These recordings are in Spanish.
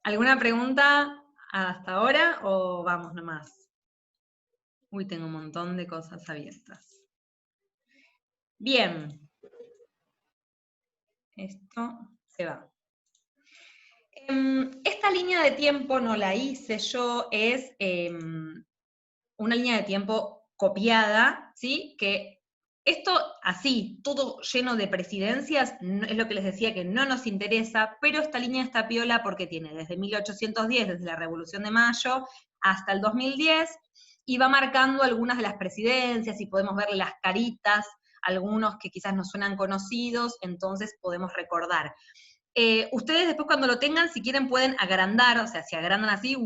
¿Alguna pregunta hasta ahora o vamos nomás? Uy, tengo un montón de cosas abiertas. Bien. Esto se va. Esta línea de tiempo no la hice yo, es una línea de tiempo copiada, ¿sí? Que esto así, todo lleno de presidencias, es lo que les decía que no nos interesa, pero esta línea está piola porque tiene desde 1810, desde la Revolución de Mayo, hasta el 2010, y va marcando algunas de las presidencias, y podemos ver las caritas, algunos que quizás nos suenan conocidos, entonces podemos recordar. Ustedes después cuando lo tengan, si quieren pueden agrandar, o sea, si agrandan así,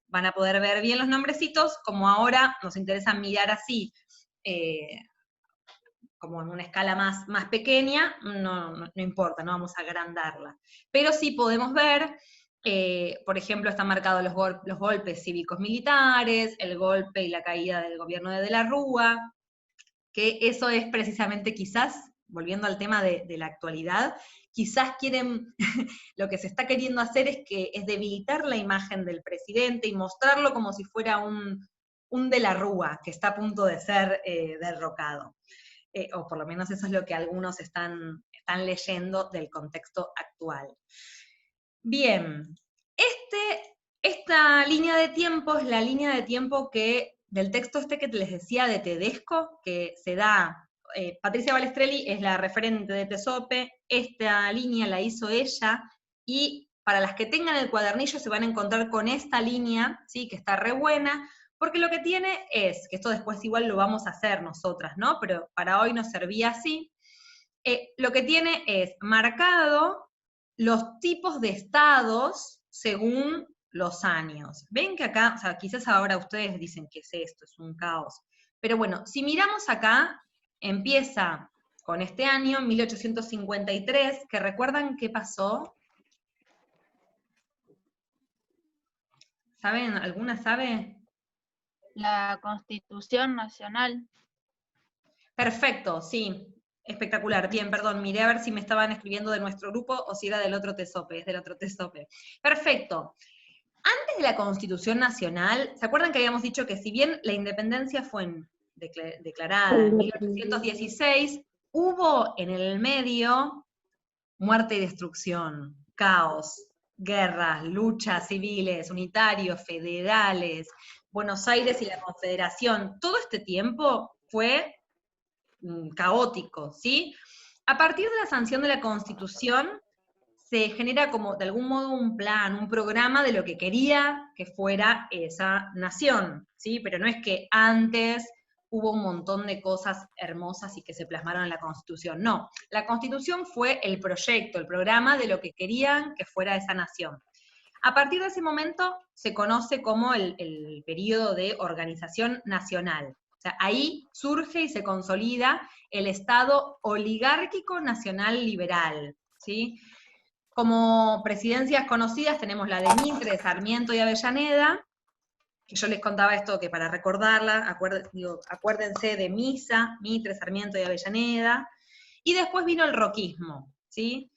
van a poder ver bien los nombrecitos, como ahora nos interesa mirar así, como en una escala más pequeña, no importa, no vamos a agrandarla. Pero sí podemos ver, por ejemplo, están marcados los golpes cívicos militares, el golpe y la caída del gobierno de la Rúa, que eso es precisamente quizás, volviendo al tema de la actualidad, quizás quieren, lo que se está queriendo hacer es debilitar la imagen del presidente y mostrarlo como si fuera un de la Rúa, que está a punto de ser derrocado. O por lo menos eso es lo que algunos están leyendo del contexto actual. Bien, esta línea de tiempo es la línea de tiempo del texto que les decía de Tedesco, que se da, Patricia Balestrelli es la referente de TESOPE, esta línea la hizo ella, y para las que tengan el cuadernillo se van a encontrar con esta línea, ¿sí? Que está re buena, porque lo que tiene es, que esto después igual lo vamos a hacer nosotras, ¿no? Pero para hoy nos servía así, lo que tiene es marcado los tipos de estados según los años. Ven que acá, o sea, quizás ahora ustedes dicen que es esto, es un caos. Pero bueno, si miramos acá, empieza con este año, 1853, que recuerdan qué pasó. ¿Saben? ¿Alguna sabe? La Constitución Nacional. Perfecto, sí. Espectacular. Bien, perdón, miré a ver si me estaban escribiendo de nuestro grupo o si era del otro TESOPE, es del otro TESOPE. Perfecto. Antes de la Constitución Nacional, ¿se acuerdan que habíamos dicho que si bien la independencia fue declarada en 1816, hubo en el medio muerte y destrucción, caos, guerras, luchas civiles, unitarios, federales, Buenos Aires y la Confederación? Todo este tiempo fue caótico, ¿sí? A partir de la sanción de la Constitución, se genera como de algún modo un plan, un programa de lo que quería que fuera esa nación, ¿sí? Pero no es que antes hubo un montón de cosas hermosas y que se plasmaron en la Constitución, no. La Constitución fue el proyecto, el programa de lo que querían que fuera esa nación. A partir de ese momento se conoce como el periodo de organización nacional. O sea, ahí surge y se consolida el Estado oligárquico nacional liberal, ¿sí? Como presidencias conocidas tenemos la de Mitre, Sarmiento y Avellaneda, que yo les contaba esto que para recordarla, acuérdense de Misa, Mitre, Sarmiento y Avellaneda, y después vino el roquismo, ¿sí?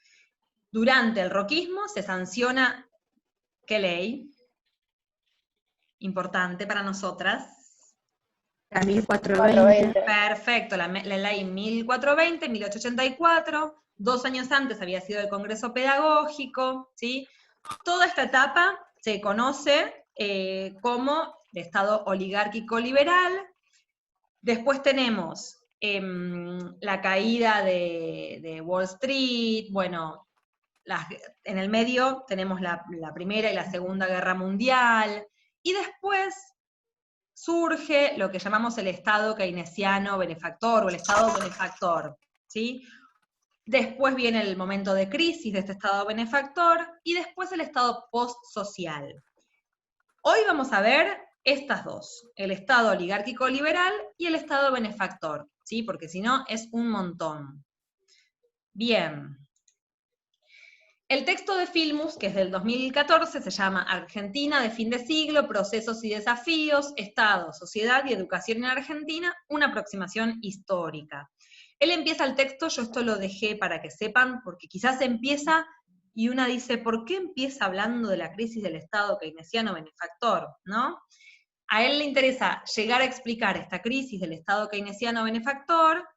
Durante el roquismo se sanciona, ¿qué ley? Importante para nosotras. La 1420. Perfecto, la ley 1420, 1884, 2 años antes había sido el Congreso Pedagógico, ¿sí? Toda esta etapa se conoce como de Estado oligárquico liberal. Después tenemos la caída de Wall Street, bueno, en el medio tenemos la Primera y la Segunda Guerra Mundial, y después surge lo que llamamos el Estado keynesiano benefactor, o el Estado benefactor, ¿sí? Después viene el momento de crisis de este Estado benefactor, y después el Estado post-social. Hoy vamos a ver estas dos, el Estado oligárquico liberal y el Estado benefactor, ¿sí? Porque si no es un montón. Bien. El texto de Filmus, que es del 2014, se llama Argentina de fin de siglo, procesos y desafíos, Estado, sociedad y educación en Argentina, una aproximación histórica. Él empieza el texto, yo esto lo dejé para que sepan, porque quizás empieza y una dice, ¿por qué empieza hablando de la crisis del Estado keynesiano benefactor? ¿No? A él le interesa llegar a explicar esta crisis del Estado keynesiano benefactor,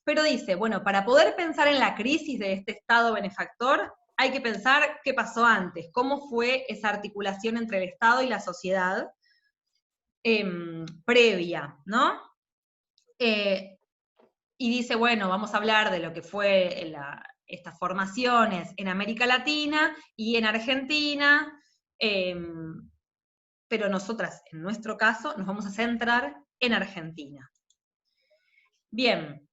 pero dice, bueno, para poder pensar en la crisis de este Estado benefactor, hay que pensar qué pasó antes, cómo fue esa articulación entre el Estado y la sociedad previa, ¿no? Y dice, bueno, vamos a hablar de lo que fue estas formaciones en América Latina y en Argentina, pero nosotras, en nuestro caso, nos vamos a centrar en Argentina. Bien,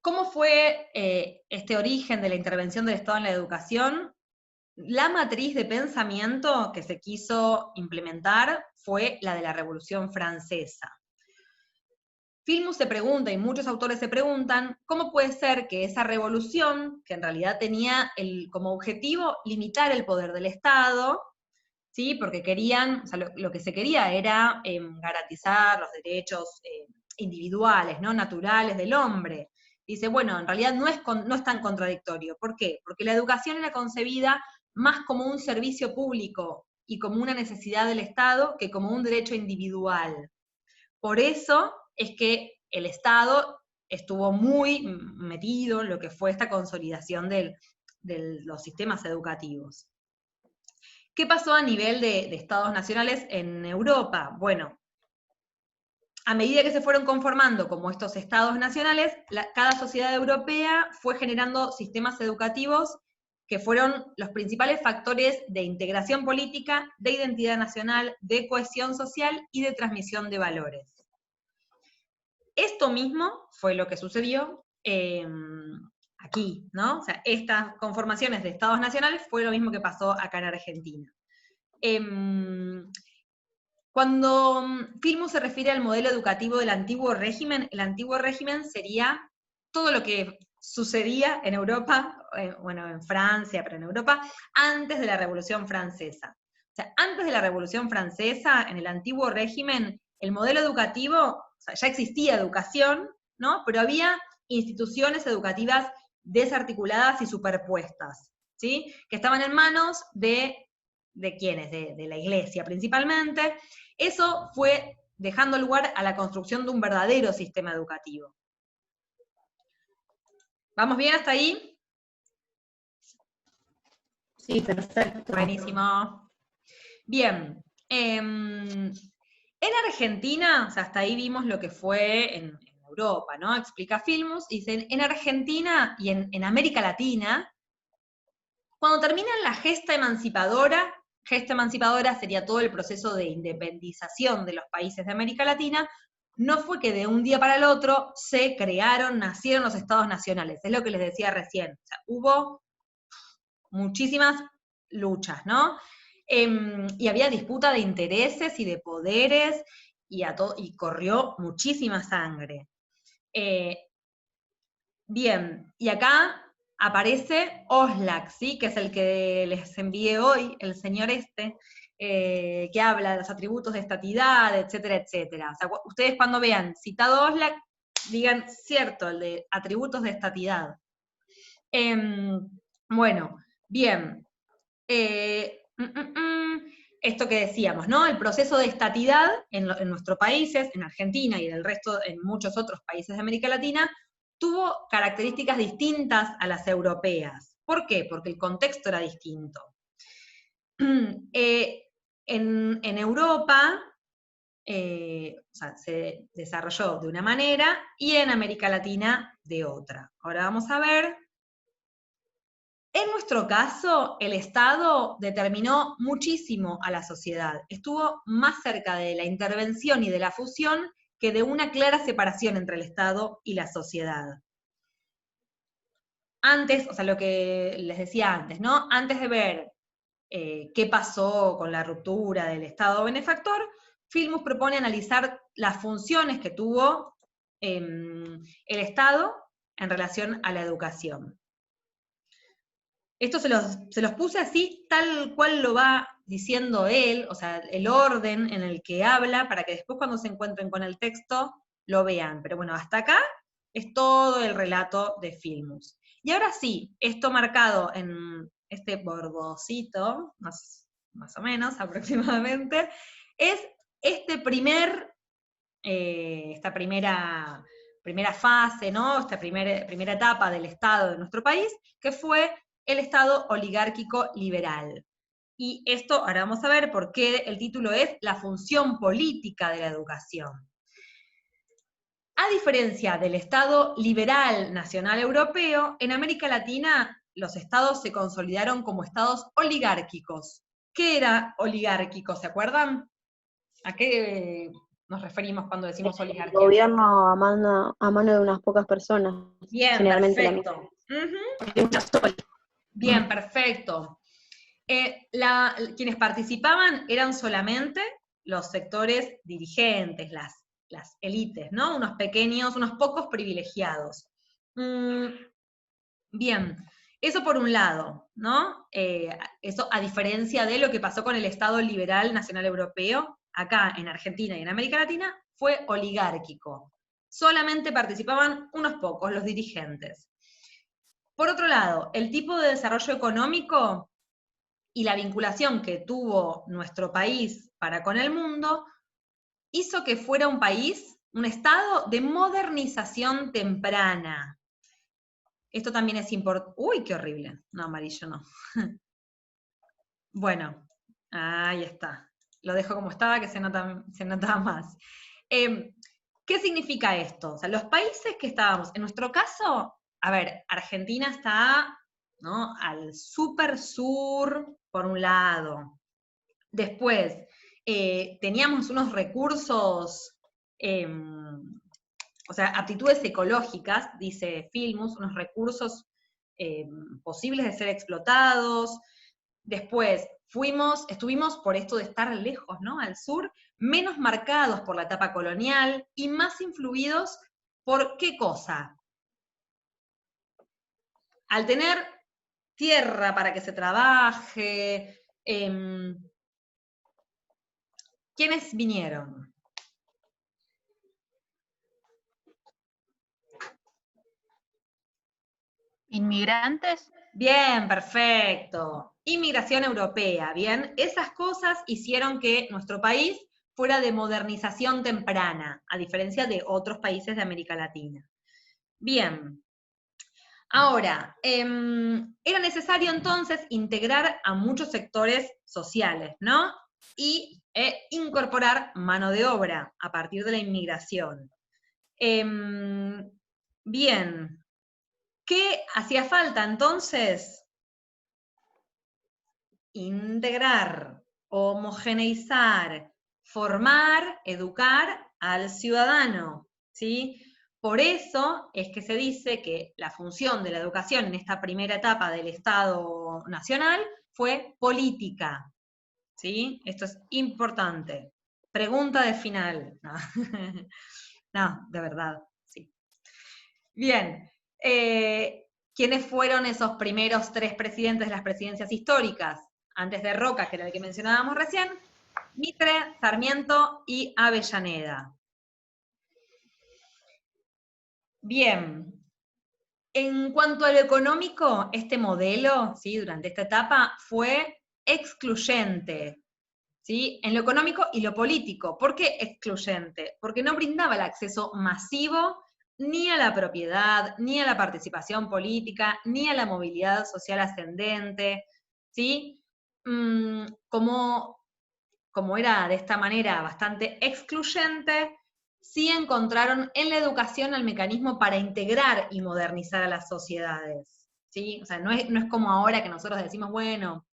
¿cómo fue este origen de la intervención del Estado en la educación? La matriz de pensamiento que se quiso implementar fue la de la Revolución Francesa. Filmus se pregunta, y muchos autores se preguntan, ¿cómo puede ser que esa revolución, que en realidad tenía como objetivo limitar el poder del Estado, ¿sí? Porque querían, o sea, lo que se quería era garantizar los derechos individuales, ¿no? Naturales del hombre. Dice, bueno, en realidad no es tan contradictorio. ¿Por qué? Porque la educación era concebida más como un servicio público y como una necesidad del Estado que como un derecho individual. Por eso es que el Estado estuvo muy metido en lo que fue esta consolidación de los sistemas educativos. ¿Qué pasó a nivel de estados nacionales en Europa? Bueno, a medida que se fueron conformando como estos estados nacionales, cada sociedad europea fue generando sistemas educativos que fueron los principales factores de integración política, de identidad nacional, de cohesión social y de transmisión de valores. Esto mismo fue lo que sucedió aquí, ¿no? O sea, estas conformaciones de estados nacionales fue lo mismo que pasó acá en Argentina. Cuando Filmus se refiere al modelo educativo del antiguo régimen, el antiguo régimen sería todo lo que sucedía en Europa, bueno, en Francia, pero en Europa, antes de la Revolución Francesa. O sea, antes de la Revolución Francesa, en el antiguo régimen, el modelo educativo, o sea, ya existía educación, ¿no? Pero había instituciones educativas desarticuladas y superpuestas, ¿sí? Que estaban en manos ¿de quiénes? De la iglesia principalmente. Eso fue dejando lugar a la construcción de un verdadero sistema educativo. ¿Vamos bien hasta ahí? Sí, perfecto. Buenísimo. Bien. En Argentina, o sea, hasta ahí vimos lo que fue en Europa, ¿no? Explica Filmus, dicen, en Argentina y en América Latina, cuando terminan la gesta emancipadora sería todo el proceso de independización de los países de América Latina, no fue que de un día para el otro se nacieron los estados nacionales, es lo que les decía recién, o sea, hubo muchísimas luchas, ¿no? Y había disputa de intereses y de poderes, y corrió muchísima sangre. Bien, y acá aparece Oslac, ¿sí? Que es el que les envié hoy, el señor que habla de los atributos de estatidad, etcétera, etcétera. O sea, ustedes cuando vean citado Oslac, digan, cierto, el de atributos de estatidad. Bueno, bien. Esto que decíamos, ¿no? El proceso de estatidad en nuestros países, en Argentina y en muchos otros países de América Latina, tuvo características distintas a las europeas. ¿Por qué? Porque el contexto era distinto. En Europa, o sea, se desarrolló de una manera y en América Latina de otra. Ahora vamos a ver. En nuestro caso, el Estado determinó muchísimo a la sociedad. Estuvo más cerca de la intervención y de la fusión que de una clara separación entre el Estado y la sociedad. Antes, o sea, lo que les decía antes, ¿no? Antes de ver qué pasó con la ruptura del Estado benefactor, Filmus propone analizar las funciones que tuvo el Estado en relación a la educación. Esto se los puse así, tal cual lo va diciendo él, o sea, el orden en el que habla, para que después cuando se encuentren con el texto lo vean. Pero bueno, hasta acá es todo el relato de Filmus. Y ahora sí, esto marcado en este bordocito, más o menos aproximadamente, es esta primera fase, ¿no? Esta primera etapa del Estado de nuestro país, que fue el Estado oligárquico liberal. Y esto, ahora vamos a ver por qué el título es La función política de la educación. A diferencia del Estado liberal nacional europeo, en América Latina los estados se consolidaron como estados oligárquicos. ¿Qué era oligárquico? ¿Se acuerdan? ¿A qué nos referimos cuando decimos oligarquía? Gobierno a mano de unas pocas personas. Bien, generalmente perfecto. Bien, perfecto. Quienes participaban eran solamente los sectores dirigentes, las élites, ¿no? Unos pocos privilegiados. Bien, eso por un lado, ¿no? Eso a diferencia de lo que pasó con el Estado liberal nacional europeo, acá en Argentina y en América Latina, fue oligárquico. Solamente participaban unos pocos, los dirigentes. Por otro lado, el tipo de desarrollo económico y la vinculación que tuvo nuestro país para con el mundo hizo que fuera un país, un estado de modernización temprana. Esto también es importante. ¡Uy, qué horrible! No, amarillo no. Bueno, ahí está. Lo dejo como estaba, que se nota más. ¿Qué significa esto? O sea, los países que estábamos, en nuestro caso, a ver, Argentina está, ¿no?, al súper sur, por un lado. Después, teníamos unos recursos, o sea, aptitudes ecológicas, dice Filmus, unos recursos posibles de ser explotados. Después, estuvimos por esto de estar lejos, ¿no?, al sur, menos marcados por la etapa colonial y más influidos por ¿qué cosa? Al tener tierra para que se trabaje, ¿quiénes vinieron? ¿Inmigrantes? Bien, perfecto. Inmigración europea, bien. Esas cosas hicieron que nuestro país fuera de modernización temprana, a diferencia de otros países de América Latina. Bien. Ahora, era necesario entonces integrar a muchos sectores sociales, ¿no? Y incorporar mano de obra a partir de la inmigración. Bien. ¿Qué hacía falta entonces? Integrar, homogeneizar, formar, educar al ciudadano, ¿sí? Por eso es que se dice que la función de la educación en esta primera etapa del Estado Nacional fue política, ¿sí? Esto es importante. Pregunta de final. No, no, de verdad, sí. Bien, ¿quiénes fueron esos primeros 3 presidentes de las presidencias históricas? Antes de Roca, que era el que mencionábamos recién, Mitre, Sarmiento y Avellaneda. Bien, en cuanto a lo económico, este modelo, ¿sí?, durante esta etapa fue excluyente, ¿sí?, en lo económico y lo político. ¿Por qué excluyente? Porque no brindaba el acceso masivo ni a la propiedad, ni a la participación política, ni a la movilidad social ascendente, ¿sí? Como era de esta manera bastante excluyente, sí encontraron en la educación el mecanismo para integrar y modernizar a las sociedades, ¿sí? O sea, no es como ahora que nosotros decimos, bueno,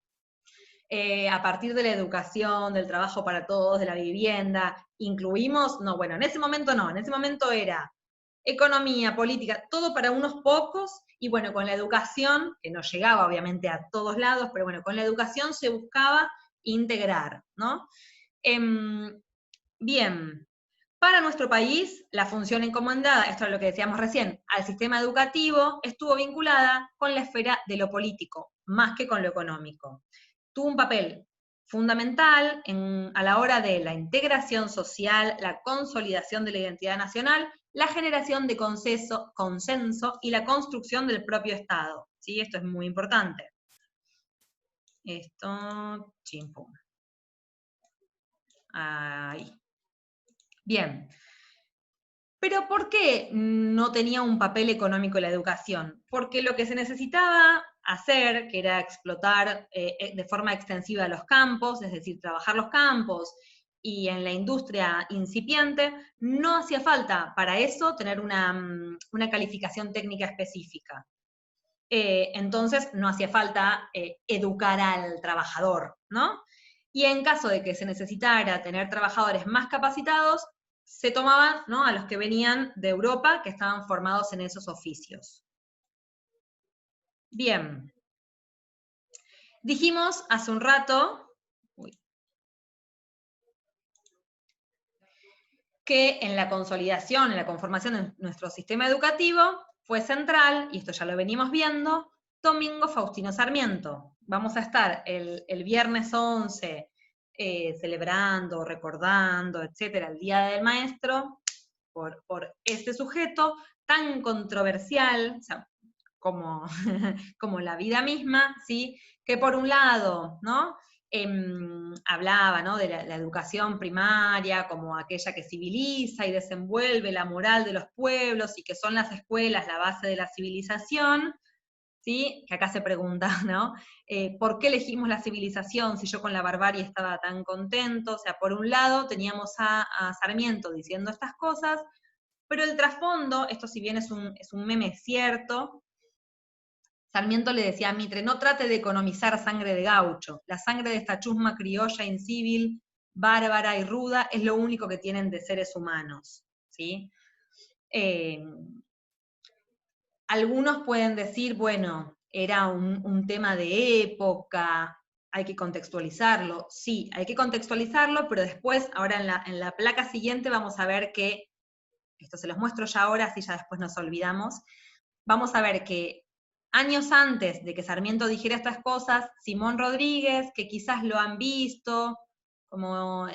a partir de la educación, del trabajo para todos, de la vivienda, incluimos, no, bueno, en ese momento no, en ese momento era economía, política, todo para unos pocos, y bueno, con la educación, que no llegaba obviamente a todos lados, pero bueno, con la educación se buscaba integrar, ¿no? Bien, para nuestro país, la función encomendada, esto es lo que decíamos recién, al sistema educativo, estuvo vinculada con la esfera de lo político, más que con lo económico. Tuvo un papel fundamental a la hora de la integración social, la consolidación de la identidad nacional, la generación de consenso y la construcción del propio Estado. ¿Sí? Esto es muy importante. Esto, chimpum. Ahí. Bien. Pero ¿por qué no tenía un papel económico la educación? Porque lo que se necesitaba hacer, que era explotar de forma extensiva los campos, es decir, trabajar los campos, y en la industria incipiente, no hacía falta para eso tener una calificación técnica específica. Entonces no hacía falta educar al trabajador, ¿no? Y en caso de que se necesitara tener trabajadores más capacitados, se tomaban, ¿no?, a los que venían de Europa, que estaban formados en esos oficios. Bien. Dijimos hace un rato que en la consolidación, en la conformación de nuestro sistema educativo, fue central, y esto ya lo venimos viendo, Domingo Faustino Sarmiento. Vamos a estar el viernes 11 celebrando, recordando, etcétera, el Día del Maestro, por este sujeto tan controversial, o sea, como, como la vida misma, ¿sí? Que por un lado, ¿no?, hablaba, ¿no?, de la educación primaria como aquella que civiliza y desenvuelve la moral de los pueblos, y que son las escuelas la base de la civilización, ¿sí? Que acá se pregunta, ¿no? ¿Por qué elegimos la civilización si yo con la barbarie estaba tan contento? O sea, por un lado teníamos a Sarmiento diciendo estas cosas, pero el trasfondo, esto si bien es un meme cierto, Sarmiento le decía a Mitre, no trate de economizar sangre de gaucho, la sangre de esta chusma criolla, incivil, bárbara y ruda es lo único que tienen de seres humanos, ¿sí? Algunos pueden decir, bueno, era un tema de época, hay que contextualizarlo. Sí, hay que contextualizarlo, pero después, ahora en la placa siguiente vamos a ver que, esto se los muestro ya ahora, así ya después nos olvidamos, vamos a ver que años antes de que Sarmiento dijera estas cosas, Simón Rodríguez, que quizás lo han visto, como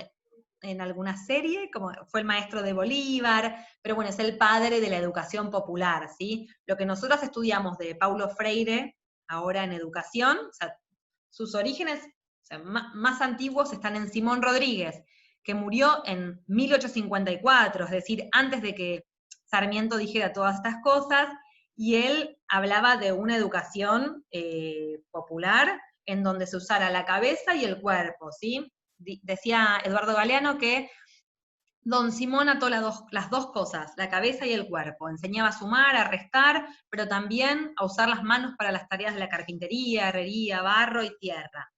en alguna serie, como fue el maestro de Bolívar, pero bueno, es el padre de la educación popular, ¿sí? Lo que nosotros estudiamos de Paulo Freire, ahora en educación, o sea, sus orígenes, o sea, más antiguos están en Simón Rodríguez, que murió en 1854, es decir, antes de que Sarmiento dijera todas estas cosas, y él hablaba de una educación popular en donde se usara la cabeza y el cuerpo, ¿sí? Decía Eduardo Galeano que Don Simón ató las dos cosas, la cabeza y el cuerpo. Enseñaba a sumar, a restar, pero también a usar las manos para las tareas de la carpintería, herrería, barro y tierra.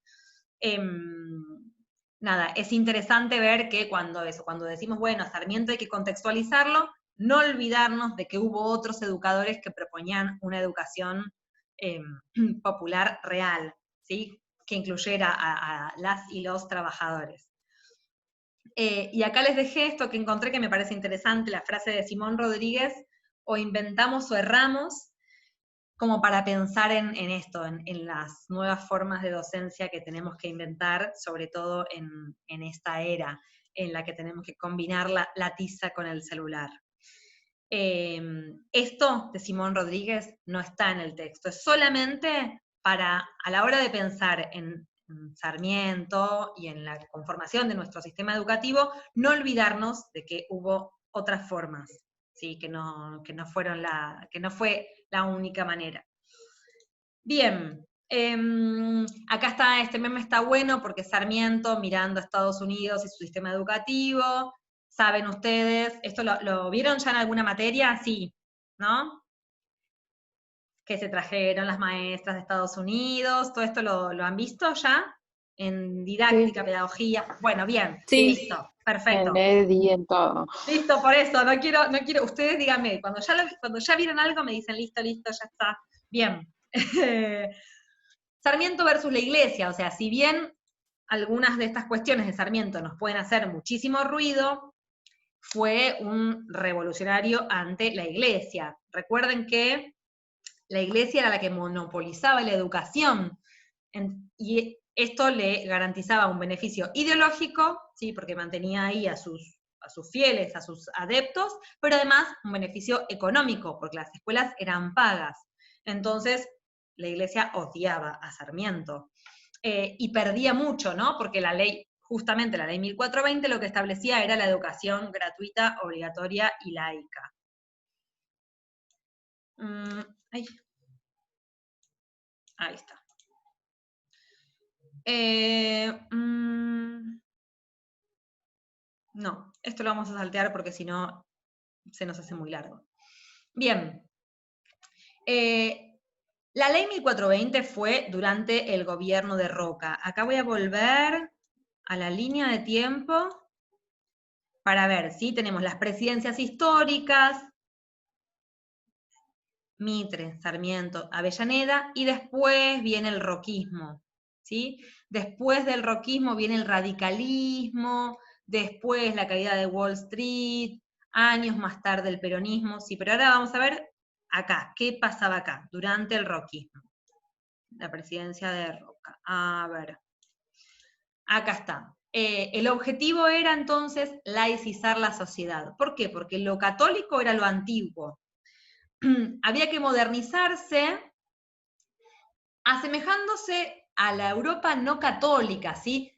Nada, es interesante ver que cuando decimos, bueno, a Sarmiento hay que contextualizarlo, no olvidarnos de que hubo otros educadores que proponían una educación popular real, ¿sí?, que incluyera a las y los trabajadores. Y acá les dejé esto que encontré que me parece interesante, la frase de Simón Rodríguez, o inventamos o erramos, como para pensar en esto, en las nuevas formas de docencia que tenemos que inventar, sobre todo en esta era en la que tenemos que combinar la tiza con el celular. Esto de Simón Rodríguez no está en el texto, es solamente para, a la hora de pensar en Sarmiento y en la conformación de nuestro sistema educativo, no olvidarnos de que hubo otras formas, ¿sí?, que no fue la única manera. Bien, acá está, este meme está bueno porque Sarmiento mirando a Estados Unidos y su sistema educativo. ¿Saben ustedes? ¿Esto lo vieron ya en alguna materia? Sí, ¿no? Que se trajeron las maestras de Estados Unidos, ¿todo esto lo han visto ya? En didáctica, Sí. pedagogía. Bueno, bien, Sí, listo, perfecto. en EDI, en todo. Listo, por eso, no quiero, ustedes díganme, cuando ya vieron algo me dicen, listo, ya está. Bien. Sarmiento versus la Iglesia, o sea, si bien algunas de estas cuestiones de Sarmiento nos pueden hacer muchísimo ruido, fue un revolucionario ante la Iglesia. Recuerden que la Iglesia era la que monopolizaba la educación, y esto le garantizaba un beneficio ideológico, ¿sí?, porque mantenía ahí a sus fieles, a sus adeptos, pero además un beneficio económico, porque las escuelas eran pagas. Entonces, la Iglesia odiaba a Sarmiento. y perdía mucho, ¿no? Porque la ley, justamente la ley 1420, lo que establecía era la educación gratuita, obligatoria y laica. Ay. Ahí está. No, esto lo vamos a saltear porque si no se nos hace muy largo. Bien. La ley 1420 fue durante el gobierno de Roca. Acá voy a volver a la línea de tiempo para ver, ¿sí? Tenemos las presidencias históricas, Mitre, Sarmiento, Avellaneda, y después viene el roquismo, ¿sí? Después del roquismo viene el radicalismo, después la caída de Wall Street, años más tarde el peronismo, sí, pero ahora vamos a ver acá, ¿qué pasaba acá durante el roquismo? La presidencia de Roca. A ver, acá está. El objetivo era entonces laicizar la sociedad. ¿Por qué? Porque lo católico era lo antiguo. Había que modernizarse asemejándose a la Europa no católica, ¿sí?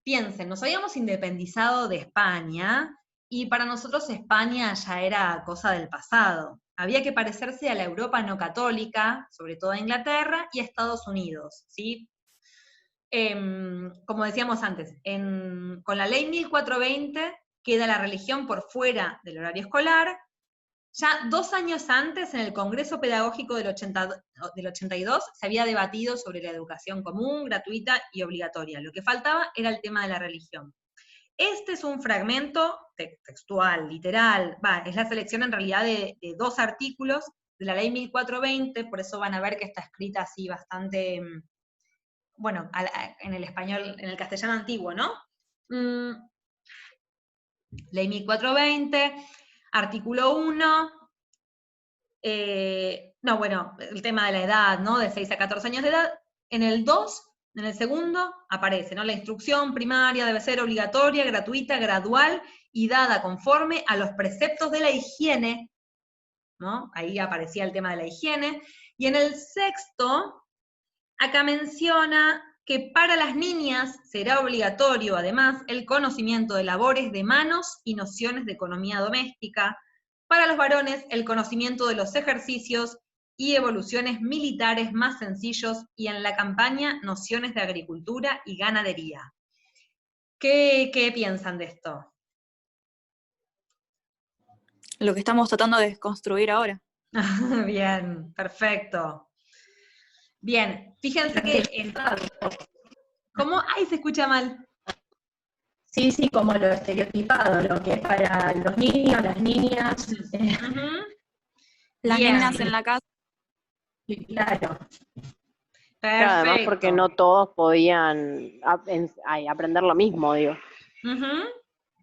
Piensen, nos habíamos independizado de España y para nosotros España ya era cosa del pasado. Había que parecerse a la Europa no católica, sobre todo a Inglaterra y a Estados Unidos, ¿sí? Como decíamos antes, con la ley 1420 queda la religión por fuera del horario escolar. Ya 2 años antes, en el Congreso Pedagógico del 82, se había debatido sobre la educación común, gratuita y obligatoria. Lo que faltaba era el tema de la religión. Este es un fragmento textual, literal, es la selección en realidad de 2 artículos de la ley 1420, por eso van a ver que está escrita así bastante, bueno, en el español, en el castellano antiguo, ¿no? Ley 1420, artículo 1, no, bueno, el tema de la edad, ¿no? De 6 a 14 años de edad. En el 2, en el segundo, aparece, ¿no? La instrucción primaria debe ser obligatoria, gratuita, gradual y dada conforme a los preceptos de la higiene, ¿no? Ahí aparecía el tema de la higiene. Y en el sexto, acá menciona que para las niñas será obligatorio, además, el conocimiento de labores de manos y nociones de economía doméstica. Para los varones, el conocimiento de los ejercicios y evoluciones militares más sencillos, y en la campaña, nociones de agricultura y ganadería. ¿Qué piensan de esto? Lo que estamos tratando de desconstruir ahora. Bien, perfecto. Bien, fíjense que... ¿Cómo? ¡Ay, se escucha mal! Sí, como lo estereotipado, lo que es para los niños, las niñas. Las Bien. nenas en la casa. Claro. Claro, además porque no todos podían aprender lo mismo, digo.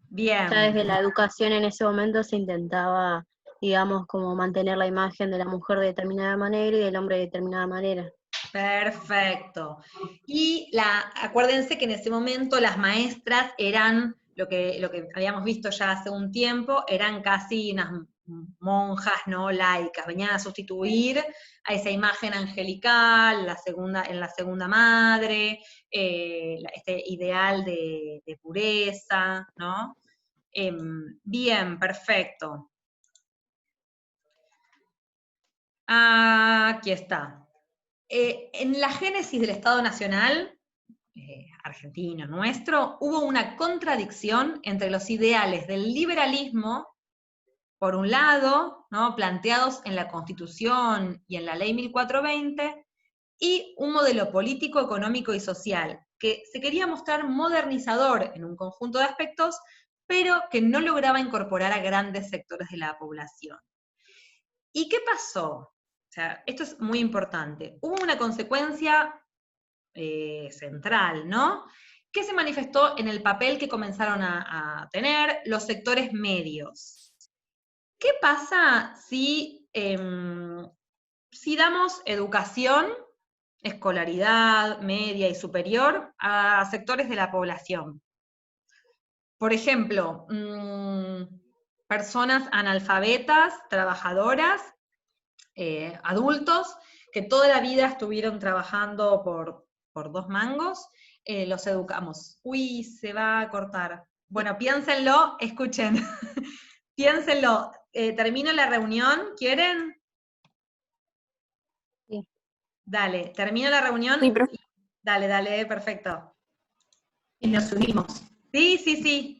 Bien. Ya desde la educación en ese momento se intentaba, digamos, como mantener la imagen de la mujer de determinada manera y del hombre de determinada manera. Perfecto. Y acuérdense que en ese momento las maestras eran, lo que habíamos visto ya hace un tiempo, eran casi unas monjas no laicas, venían a sustituir a esa imagen angelical, en la segunda madre, este ideal de pureza, ¿no? Bien, perfecto. Aquí está. En la génesis del Estado Nacional, argentino nuestro, hubo una contradicción entre los ideales del liberalismo, por un lado, ¿no? Planteados en la Constitución y en la Ley 1420, y un modelo político, económico y social, que se quería mostrar modernizador en un conjunto de aspectos, pero que no lograba incorporar a grandes sectores de la población. ¿Y qué pasó? O sea, esto es muy importante. Hubo una consecuencia central, ¿no? Que se manifestó en el papel que comenzaron a tener los sectores medios. ¿Qué pasa si damos educación, escolaridad media y superior a sectores de la población? Por ejemplo, personas analfabetas, trabajadoras, adultos, que toda la vida estuvieron trabajando por por 2 mangos, los educamos. Uy, se va a cortar. Bueno, piénsenlo, escuchen. Piénsenlo. ¿Termino la reunión? ¿Quieren? Sí. Dale, termino la reunión. Sí, profe. Dale, perfecto. Y nos unimos. Sí, sí, sí.